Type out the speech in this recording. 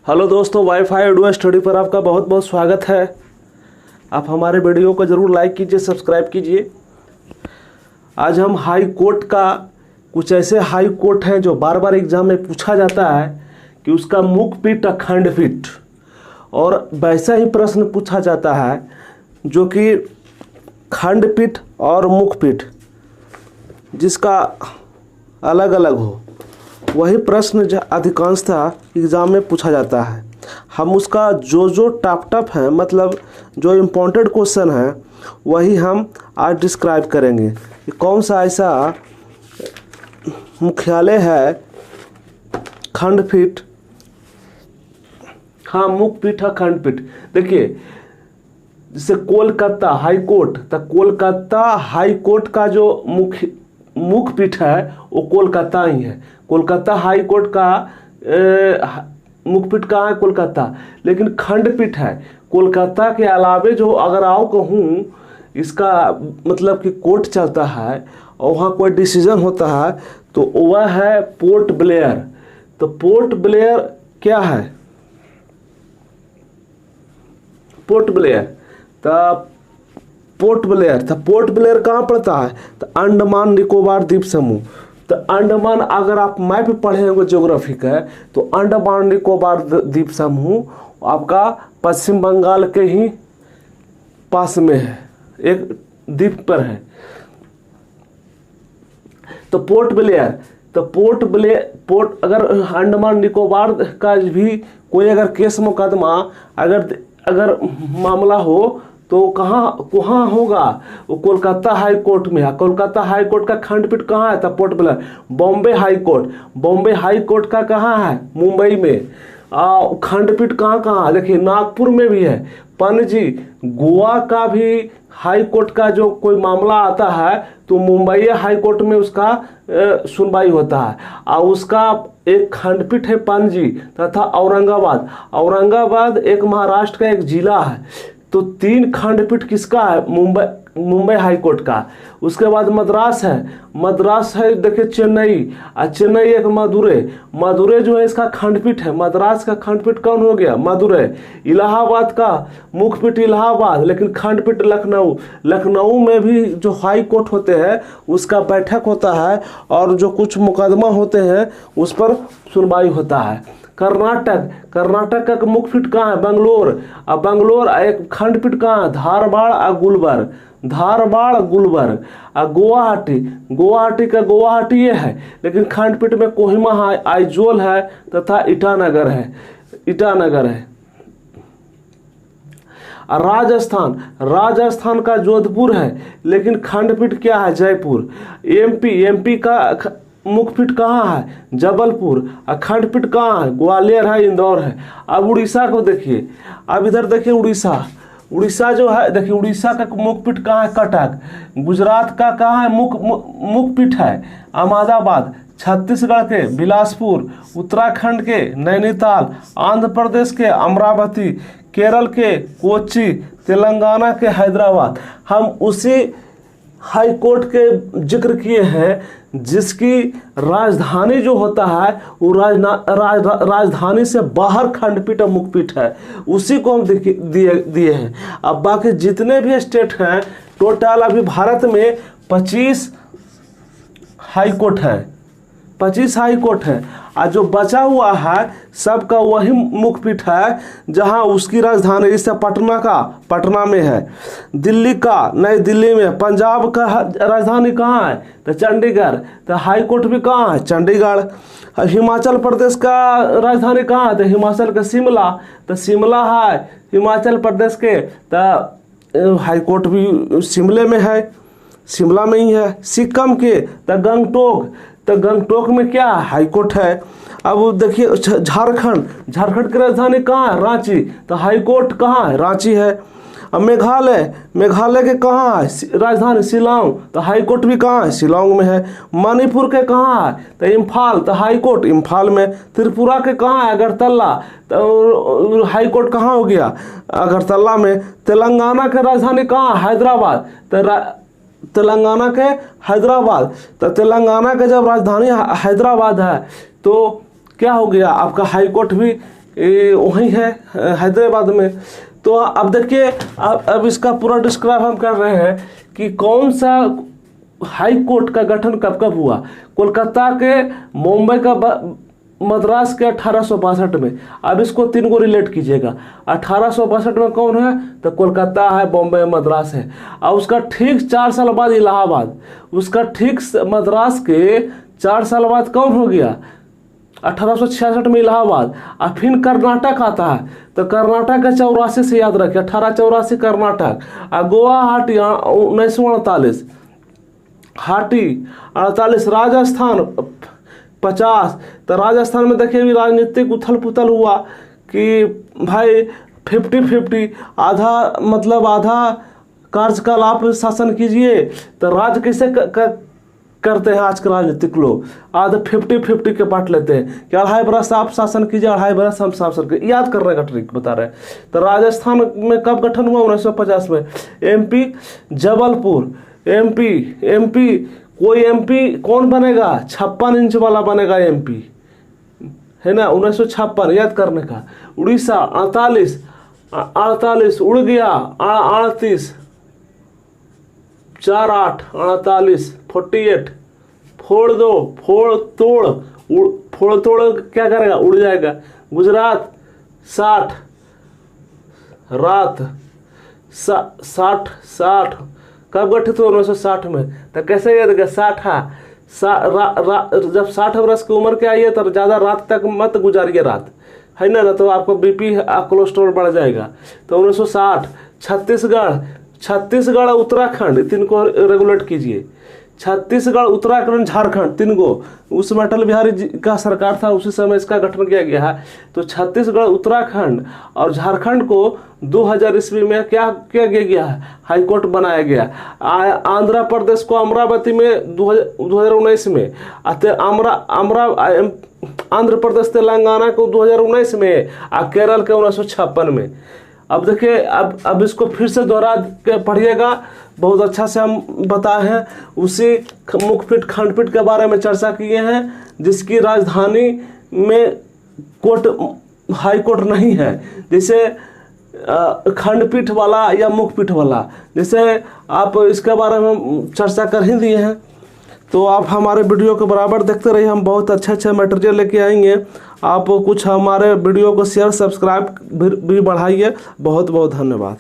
Hello दोस्तों, wifi audio study पर आपका बहुत बहुत स्वागत है। आप हमारे वीडियो को ज़रूर लाइक कीजिए, सब्सक्राइब कीजिए। आज हम हाई कोर्ट का कुछ ऐसे हाई कोर्ट हैं जो बार बार एग्जाम में पूछा जाता है कि उसका मुखपीठ या खंडपीठ, और वैसा ही प्रश्न पूछा जाता है जो कि खंडपीठ और मुखपीठ जिसका अलग अलग हो, वही प्रश्न अधिकांशतः एग्ज़ाम में पूछा जाता है। हम उसका जो टफ है, मतलब जो इम्पोर्टेंट क्वेश्चन है, वही हम आज डिस्क्राइब करेंगे कि कौन सा ऐसा मुख्यालय है खंडपीठ, हाँ मुखपीठ है खंडपीठ। देखिए, जैसे कोलकाता हाई कोर्ट, तो कोलकाता हाई कोर्ट का जो मुखपीठ है वो कोलकाता ही है। कोलकाता हाई कोर्ट का मुखपीठ कहाँ है? कोलकाता। लेकिन खंडपीठ है कोलकाता के अलावे जो, अगर आओ कहूँ इसका मतलब कि कोर्ट चलता है और वहाँ कोई डिसीजन होता है, तो वह है पोर्ट ब्लेयर। तो पोर्ट ब्लेयर क्या है? पोर्ट ब्लेयर, तो पोर्ट ब्लेयर कहाँ पड़ता है? तो अंडमान निकोबार द्वीप समूह। तो अंडमान, अगर आप मैप पढ़े होंगे ज्योग्राफी का, तो अंडमान निकोबार द्वीप समूह आपका पश्चिम बंगाल के ही पास में है, एक द्वीप पर है। तो पोर्ट अगर अंडमान निकोबार का भी कोई अगर केस मुकदमा अगर मामला हो तो कहाँ होगा? वो कोलकाता हाई कोर्ट में है। कोलकाता हाई कोर्ट का खंडपीठ कहाँ है? तो port Blair. Bombay high court का कहाँ है? मुंबई में। खंडपीठ कहाँ है? देखिए, नागपुर में भी है। पणजी, गोवा का भी हाई कोर्ट का जो कोई मामला आता है तो मुंबई हाई कोर्ट में उसका सुनवाई होता है। और उसका एक खंडपीठ है पणजी तथा औरंगाबाद एक महाराष्ट्र का एक जिला है। तो 3 खंडपीठ किसका है? मुंबई हाई कोर्ट का। उसके बाद मद्रास है देखिए चेन्नई एक मदुरै जो है इसका खंडपीठ है। मद्रास का खंडपीठ कौन हो गया? मदुरै। इलाहाबाद का मुखपीठ इलाहाबाद, लेकिन खंडपीठ लखनऊ में भी जो हाई कोर्ट होते हैं उसका बैठक होता है और जो कुछ मुकदमा होते हैं उस पर सुनवाई होता है। कर्नाटक का मुखपीठ कहाँ है? बंगलोर एक खंडपीठ कहाँ है? धारवाड़ गुलबर्ग। गुवाहाटी का गुवाहाटी ये है, लेकिन खंडपीठ में कोहिमा है, आइजोल है तथा ईटानगर है। राजस्थान का जोधपुर है, लेकिन खंडपीठ क्या है? जयपुर। एमपी का मुखपीठ कहाँ है? जबलपुर। खंडपीठ कहाँ है? ग्वालियर है, इंदौर है। अब उड़ीसा को देखिए, अब इधर देखिए उड़ीसा जो है, देखिए उड़ीसा का मुखपीठ कहाँ है? कटक। गुजरात का कहाँ है? मुखपीठ है अहमदाबाद। छत्तीसगढ़ के बिलासपुर, उत्तराखंड के नैनीताल, आंध्र प्रदेश के अमरावती, केरल के कोच्चि, तेलंगाना के हैदराबाद। हम उसी हाई कोर्ट के जिक्र किए हैं जिसकी राजधानी जो होता है वो राजधानी से बाहर खंडपीठ और मुखपीठ है, उसी को हम दिए हैं। अब बाकी जितने भी स्टेट हैं, टोटल अभी भारत में 25 हाई कोर्ट है। 25 हाई कोर्ट है, और जो बचा हुआ है सबका वही मुखपीठ है जहां उसकी राजधानी, जैसे पटना में है, दिल्ली का नई दिल्ली में, पंजाब का राजधानी कहाँ है? तो चंडीगढ़। तो हाई कोर्ट भी कहाँ है? चंडीगढ़। हिमाचल प्रदेश का राजधानी कहाँ है? तो हिमाचल का शिमला। तो शिमला है हिमाचल प्रदेश के, तो हाई कोर्ट भी शिमले में है, शिमला में ही है। सिक्किम के तो गंगटोक में क्या हाई कोर्ट है। अब देखिए झारखंड की राजधानी कहाँ है? रांची। तो हाई कोर्ट कहाँ है? रांची है। अब मेघालय के कहाँ है? राजधानी शिलांग। तो हाई कोर्ट भी कहाँ है? शिलांग में है। मणिपुर के कहाँ है? तो इम्फाल। तो हाई कोर्ट इम्फाल में। त्रिपुरा के कहाँ है? अगरतला। तो हाई कोर्ट कहाँ हो गया? अगरतला में। तेलंगाना के राजधानी कहाँ है? हैदराबाद। तो तेलंगाना के हैदराबाद। तो तेलंगाना का जब राजधानी हैदराबाद है तो क्या हो गया? आपका हाई कोर्ट भी वहीं है हैदराबाद में। तो अब देखिए, अब इसका पूरा डिस्क्राइब हम कर रहे हैं कि कौन सा हाई कोर्ट का गठन कब कब हुआ। कोलकाता के, मुंबई का, मद्रास के 1862 में। अब इसको 3 को रिलेट कीजिएगा। 1862 में कौन है, तो कोलकाता है, बॉम्बे, मद्रास है। और उसका ठीक 4 साल बाद इलाहाबाद। उसका ठीक मद्रास के 4 साल बाद कौन हो गया, 1866 में इलाहाबाद। और फिर कर्नाटक आता है, तो कर्नाटक का 84 से याद रखिए, 1884 कर्नाटक। और गुवाहाटी 1948, हाटी 48, राजस्थान 50। तो राजस्थान में देखिए भी राजनीतिक उथल पुथल हुआ कि भाई 50-50, आधा मतलब आधा कार्यकाल आप शासन कीजिए। तो राज कैसे करते हैं आज के राजनीतिक लोग, आधे 50-50 के बांट लेते हैं कि 2.5 बरस आप शासन कीजिए, 2.5 बरस हम शासन कीजिए। याद करने का ट्रिक बता रहे हैं। तो राजस्थान में कब गठन हुआ, 1950 में। एमपी जबलपुर, एमपी कोई एमपी कौन बनेगा, 56 इंच वाला बनेगा एमपी, है ना, 1956 याद करने का। उड़ीसा 48 उड़ गया, 38 4 8 48 48, फोड़ दो, फोड़ तोड़ क्या करेगा, उड़ जाएगा। गुजरात 60 रात 60 कब गठित हुआ, 1960 में। तो कैसे याद गया, 60 जब 60 वर्ष की उम्र के आइए तो ज़्यादा रात तक मत गुजारिए रात, है ना, तो आपको बीपी कोलेस्ट्रॉल बढ़ जाएगा। तो 1960। छत्तीसगढ़ उत्तराखंड 3 को रेगुलेट कीजिए। छत्तीसगढ़ उत्तराखंड झारखंड 3 को, उस समय अटल बिहारी जी का सरकार था, उसी समय इसका गठन किया गया है। तो छत्तीसगढ़ उत्तराखंड और झारखंड को 2000 ईस्वी में क्या किया गया है, हाई कोर्ट बनाया गया। आंध्र प्रदेश को अमरावती में 2019 में, आंध्र प्रदेश तेलंगाना को 2019 में, और केरल के 1956 में। अब देखिए, अब इसको फिर से दोहरा के पढ़िएगा, बहुत अच्छा से हम बताए हैं। उसी मुखपीठ खंडपीठ के बारे में चर्चा किए हैं, जिसकी राजधानी में हाई कोर्ट नहीं है, जैसे खंडपीठ वाला या मुखपीठ वाला, जैसे आप इसके बारे में चर्चा कर ही दिए हैं। तो आप हमारे वीडियो को बराबर देखते रहिए, हम बहुत अच्छा मटेरियल लेके आएंगे। आप कुछ हमारे वीडियो को शेयर सब्सक्राइब भी बढ़ाइए। बहुत बहुत धन्यवाद।